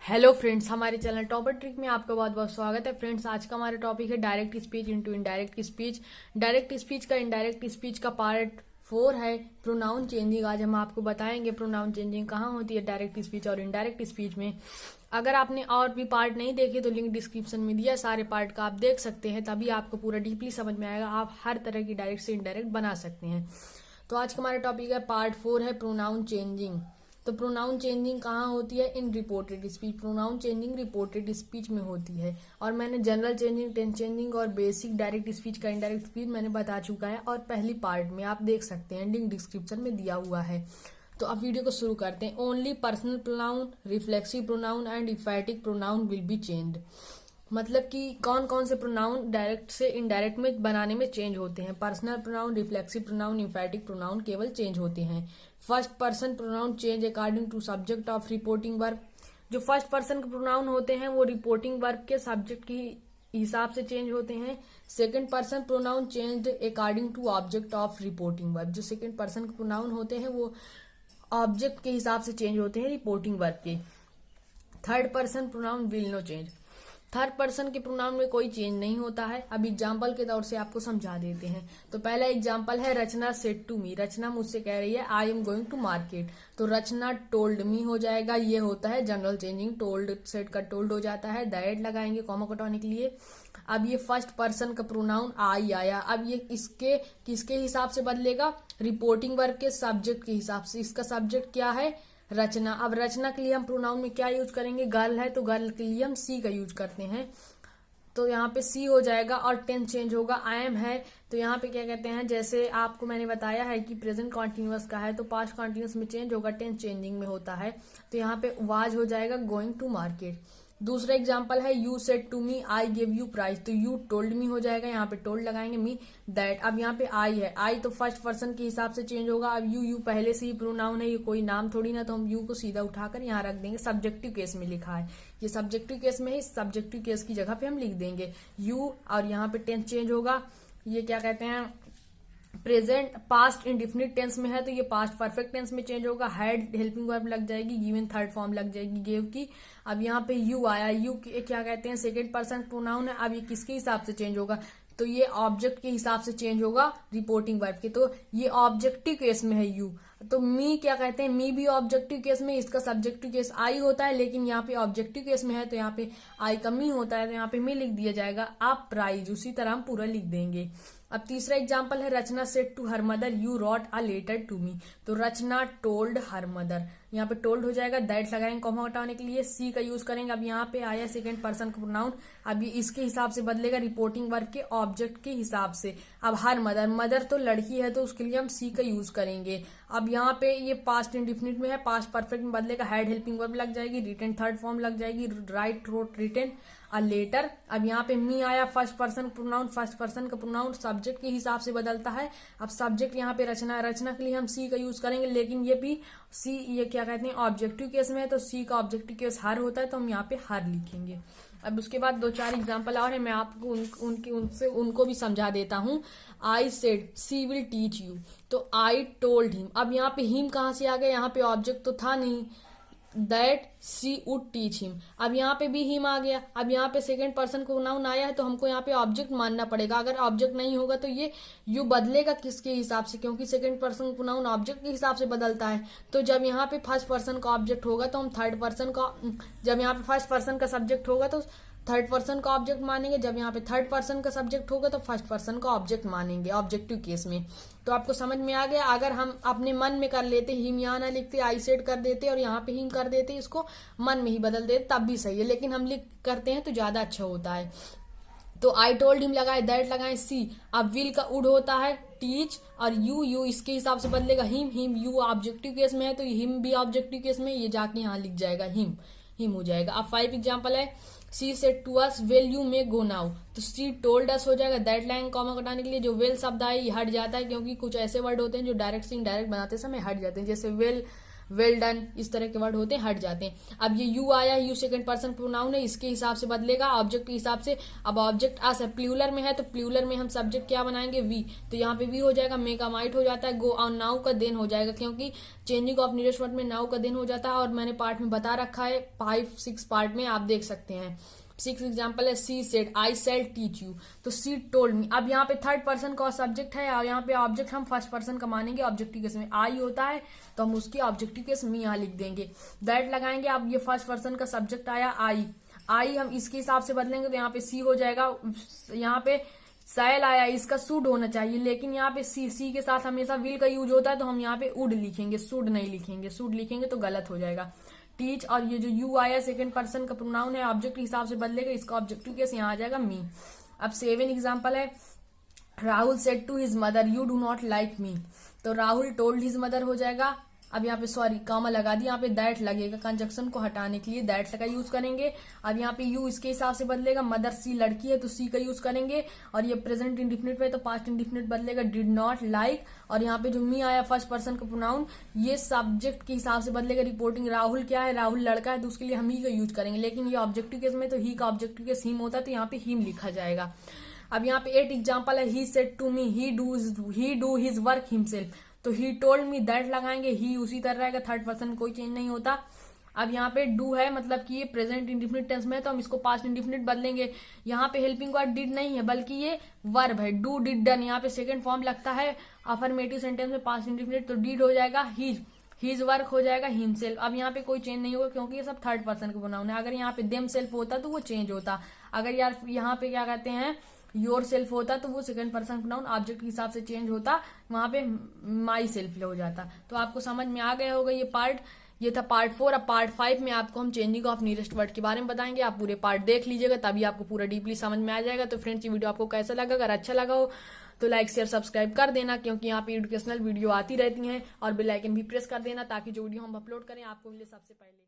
Hello friends, हमारे channel topper trick में आपका बहुत बहुत स्वागत है। फ्रेंड्स, आज का हमारा टॉपिक है direct speech into indirect speech. Direct speech का इनडायरेक्ट स्पीच का पार्ट 4 है प्रोनाउन चेंजिंग। आज हम आपको बताएंगे प्रोनाउन चेंजिंग कहाँ होती है डायरेक्ट स्पीच और इनडायरेक्ट स्पीच में। अगर आपने और भी पार्ट नहीं देखे तो लिंक डिस्क्रिप्शन में दिया, सारे पार्ट का आप देख सकते हैं, तभी आपको पूरा डीपली समझ में आएगा। आप हर तरह की डायरेक्ट से इनडायरेक्ट बना सकते हैं। तो आज का हमारा टॉपिक है पार्ट 4 है प्रोनाउन चेंजिंग। तो प्रोनाउन चेंजिंग कहाँ होती है? In reported speech. Pronoun changing reported speech में होती है। और मैंने जनरल चेंजिंग, टेंस चेंजिंग और बेसिक डायरेक्ट स्पीच का इनडायरेक्ट स्पीच मैंने बता चुका है और पहली पार्ट में आप देख सकते हैं, लिंक डिस्क्रिप्शन में दिया हुआ है। तो अब वीडियो को शुरू करते हैं। Only personal pronoun, reflexive pronoun and emphatic pronoun will be changed. मतलब कि कौन कौन से प्रोनाउन डायरेक्ट से इनडायरेक्ट में बनाने में चेंज होते हैं। Personal pronoun, reflexive pronoun, emphatic pronoun केवल चेंज होते हैं। First person pronoun change according to subject of reporting verb. जो फर्स्ट पर्सन के प्रोनाउन होते हैं वो रिपोर्टिंग वर्ब के सब्जेक्ट की हिसाब से चेंज होते हैं। Second person pronoun change according to object of reporting verb. जो सेकंड पर्सन के प्रोनाउन होते हैं वो ऑब्जेक्ट के हिसाब से चेंज होते हैं रिपोर्टिंग वर्ब के। Third person pronoun will no change. Third person के प्रोनाउन में कोई चेंज नहीं होता है। अब एग्जाम्पल के तौर से आपको समझा देते हैं। तो पहला एग्जाम्पल है रचना सेड टू मी। रचना मुझसे कह रही है I am going to market. तो रचना टोल्ड मी हो जाएगा। ये होता है जनरल चेंजिंग। टोल्ड सेड का टोल्ड हो जाता है। दैट लगाएंगे कॉमा कटवाने के लिए। अब ये फर्स्ट पर्सन का प्रोनाउन आई आया। अब ये इसके किसके हिसाब से बदलेगा? रिपोर्टिंग वर्ब के सब्जेक्ट के हिसाब से। इसका सब्जेक्ट क्या है? रचना। अब रचना के लिए हम प्रोनाउन में क्या यूज करेंगे? गर्ल है तो गर्ल के लिए हम सी का यूज करते हैं। तो यहाँ पे सी हो जाएगा और टेंस चेंज होगा। आई एम है तो यहाँ पे क्या कहते हैं, जैसे आपको मैंने बताया है कि प्रेजेंट कॉन्टिन्यूअस का है तो पास्ट कॉन्टिन्यूअस में चेंज होगा, टेंस चेंजिंग में होता है। तो यहाँ पे वाज हो जाएगा गोइंग टू मार्केट। दूसरा एग्जाम्पल है you said to me I give you prize. तो यू टोल्ड मी हो जाएगा। यहाँ पे टोल्ड लगाएंगे, मी दैट। अब यहाँ पे आई है। आई तो फर्स्ट पर्सन के हिसाब से चेंज होगा। अब यू पहले से ही प्रोनाउन है, ये कोई नाम थोड़ी ना, तो हम यू को सीधा उठाकर यहाँ रख देंगे। सब्जेक्टिव केस में लिखा है, ये सब्जेक्टिव केस में है, सब्जेक्टिव केस की जगह पे हम लिख देंगे यू। और यहाँ पे टेंस चेंज होगा। ये क्या कहते हैं, प्रेजेंट पास्ट इंडिफिनिट टेंस में है तो ये पास्ट परफेक्ट टेंस में चेंज होगा। हैड हेल्पिंग वर्ब लग जाएगी, गिवन थर्ड फॉर्म लग जाएगी गेव की। अब यहाँ पे यू आया। यू क्या कहते हैं, सेकंड पर्सन प्रोनाउन है। अब ये किसके हिसाब से चेंज होगा? तो ये ऑब्जेक्ट के हिसाब से चेंज होगा रिपोर्टिंग वर्ब के। तो ये ऑब्जेक्टिव केस में है यू। तो मी क्या कहते हैं, मी भी ऑब्जेक्टिव केस में, इसका सब्जेक्टिव केस आई होता है, लेकिन यहाँ पे ऑब्जेक्टिव केस में है तो यहाँ पे आई का मी होता है, तो यहाँ पे मी लिख दिया जाएगा। आप प्राइज उसी तरह हम पूरा लिख देंगे। अब तीसरा एग्जाम्पल है Rachna said to her mother you wrote a letter to me. तो रचना टोल्ड हर मदर, यहाँ पे टोल्ड हो जाएगा। दैट लगाएंगे कॉमा हटाने के लिए, सी का यूज करेंगे। अब यहाँ पे आया सेकंड पर्सन का प्रोनाउन। अब ये इसके हिसाब से बदलेगा रिपोर्टिंग वर्ब के ऑब्जेक्ट के हिसाब से। अब हर मदर, मदर तो लड़की है तो उसके लिए हम सी का यूज करेंगे। अब यहाँ पे ये पास्ट इंडिफिनिट में है, पास्ट परफेक्ट में बदलेगा। हैड हेल्पिंग वर्ब लग जाएगी, रिटन थर्ड फॉर्म लग जाएगी, write wrote written a letter. अब यहाँ पे मी आया, first person pronoun. First person का प्रोनाउन सब्जेक्ट के हिसाब से बदलता है। अब सब्जेक्ट यहाँ पे रचना है, रचना के लिए हम सी का यूज करेंगे, लेकिन ये भी सी ये क्या कहते हैं ऑब्जेक्टिव केस में है तो सी का ऑब्जेक्टिव केस हर होता है, तो हम यहाँ पे हर लिखेंगे। अब उसके बाद दो चार एग्जाम्पल और है, मैं आपको उनको भी समझा देता हूँ। I said she will teach you. तो आई टोल्ड हिम। अब यहाँ पे हिम कहाँ से आ गया? यहाँ पे ऑब्जेक्ट तो था नहीं, that she would teach him. अब यहाँ पे भी हिम आ गया। अब यहाँ पे सेकंड पर्सन को नाउन आया है तो हमको यहाँ पे ऑब्जेक्ट मानना पड़ेगा। अगर ऑब्जेक्ट नहीं होगा तो ये यू बदलेगा किसके हिसाब से? क्योंकि सेकंड पर्सन को नाउन ऑब्जेक्ट के हिसाब से बदलता है। तो जब यहाँ पे फर्स्ट पर्सन का ऑब्जेक्ट होगा तो हम थर्ड पर्सन का, जब यहाँ पे फर्स्ट पर्सन का सब्जेक्ट होगा तो थर्ड पर्सन का ऑब्जेक्ट मानेंगे। जब यहाँ पे थर्ड पर्सन का सब्जेक्ट होगा तो फर्स्ट पर्सन का ऑब्जेक्ट मानेंगे ऑब्जेक्टिव केस में। तो आपको समझ में आ गया। अगर हम अपने मन में कर लेते, हिम यहाँ ना लिखते, आई सेड कर देते और यहाँ पे हिम कर देते, इसको मन में ही बदल देते तब भी सही है, लेकिन हम लिख करते हैं तो ज्यादा अच्छा होता है। तो आई टोल्ड हिम लगाए, दैट लगाए सी। अब विल का उड होता है टीच और यू इसके हिसाब से बदलेगा हिम यू ऑब्जेक्टिव केस में है तो हिम भी ऑब्जेक्टिव केस में, ये जाके यहाँ लिख जाएगा हिम हो जाएगा। अब 5 एग्जाम्पल है she said to us well you may go now. तो सी टोल्ड अस हो जाएगा। दैट लाइन कॉमा कटाने के लिए जो वेल शब्द आए ये हट जाता है, क्योंकि कुछ ऐसे वर्ड होते हैं जो डायरेक्ट से इनडायरेक्ट बनाते समय हट जाते हैं। जैसे वेल वेल डन, इस तरह के वर्ड होते हैं, हट जाते हैं। अब ये यू आया, यू सेकंड पर्सन प्रोनाउन है, इसके हिसाब से बदलेगा ऑब्जेक्ट के हिसाब से। अब ऑब्जेक्ट अस है, प्लूरल में है तो प्लूरल में हम सब्जेक्ट क्या बनाएंगे, वी, तो यहाँ पे वी हो जाएगा, मे का माइट हो जाता है, गो और नाउ का देन हो जाएगा, क्योंकि चेंजिंग ऑफ नीडेस्ट वर्ड में नाउ का देन हो जाता है। और मैंने पार्ट में बता रखा है, 5-6 पार्ट में आप देख सकते हैं। 6 एग्जाम्पल है, she said, I shall teach you, तो सी टोल्ड मी। अब यहाँ पे थर्ड पर्सन का सब्जेक्ट है और यहाँ पे ऑब्जेक्ट हम फर्स्ट पर्सन का मानेंगे। ऑब्जेक्टिव केस में आई होता है तो हम उसकी ऑब्जेक्टिव केस मी यहाँ लिख देंगे, दैट लगाएंगे। अब ये फर्स्ट पर्सन का सब्जेक्ट आया आई हम इसके हिसाब से बदलेंगे तो यहाँ पे सी हो जाएगा। यहाँ पे सैल आया, इसका शुड होना चाहिए, लेकिन यहाँ पे सी के साथ हमेशा विल का यूज होता है तो हम यहाँ पे वुड लिखेंगे, शुड नहीं लिखेंगे। शुड लिखेंगे तो गलत हो जाएगा। टीच, और ये जो यू आया सेकंड पर्सन का प्रोनाउन है, ऑब्जेक्ट के हिसाब से बदलेगा, इसका ऑब्जेक्टिव केस यहाँ आ जाएगा मी। अब 7 एग्जाम्पल है, Rahul said to his mother you do not like me, तो राहुल टोल्ड हिज मदर हो जाएगा। अब यहाँ पे सॉरी कॉमा लगा दी, यहाँ पे दैट लगेगा, कंजक्शन को हटाने के लिए दैट का यूज करेंगे। अब यहाँ पे यू इसके हिसाब से बदलेगा, मदर सी लड़की है तो सी का यूज करेंगे। और ये प्रेजेंट इंडिफिनिट में तो पास्ट इंडिफिनिट बदलेगा, डिड नॉट लाइक। और यहाँ पे जो मी आया फर्स्ट पर्सन का प्रोनाउन, ये सब्जेक्ट के हिसाब से बदलेगा। रिपोर्टिंग राहुल क्या है, राहुल लड़का है तो उसके लिए हम ही का यूज करेंगे, लेकिन ये ऑब्जेक्टिव केस में तो ही का ऑब्जेक्टिव केस हिम होता है तो यहाँ पे हिम लिखा जाएगा। अब यहाँ पे 8 एग्जाम्पल है, he said to me he do his work himself, तो ही टोल्ड मी दैट लगाएंगे, ही उसी तरह रहेगा, थर्ड पर्सन कोई चेंज नहीं होता। अब यहाँ पे डू है, मतलब कि ये प्रेजेंट इंडिफिनिट टेंस में है तो हम इसको पास्ट इंडिफिनिट बदलेंगे। यहाँ पे हेल्पिंग वर्ड डिड नहीं है बल्कि ये वर्ब है, डू डिड डन, यहाँ पे सेकंड फॉर्म लगता है अफर्मेटिव सेंटेंस में पास्ट इंडिफिनिट, तो डिड हो जाएगा, हिज वर्क हो जाएगा, हिमसेल्फ। अब यहाँ पे कोई चेंज नहीं होगा क्योंकि ये सब थर्ड पर्सन का प्रोनाउन है। अगर यहाँ पे देम सेल्फ होता तो वो चेंज होता, अगर यार यहाँ पे क्या कहते हैं योर सेल्फ होता तो वो सेकंड पर्सन प्रोनाउन ऑब्जेक्ट के हिसाब से चेंज होता, वहां पे माई सेल्फ हो जाता। तो आपको समझ में आ गया होगा ये पार्ट। ये था पार्ट 4। अब पार्ट 5 में आपको हम चेंजिंग ऑफ नियरेस्ट वर्ड के बारे में बताएंगे। आप पूरे पार्ट देख लीजिएगा तभी आपको पूरा डीपली समझ में आ जाएगा। तो फ्रेंड्स ये वीडियो आपको कैसा लगा, अगर अच्छा लगा हो तो लाइक शेयर सब्सक्राइब कर देना, क्योंकि यहाँ पे एजुकेशनल वीडियो आती रहती हैं, और बेल आइकन भी प्रेस कर देना ताकि जो वीडियो हम अपलोड करें आपको मिले सबसे पहले।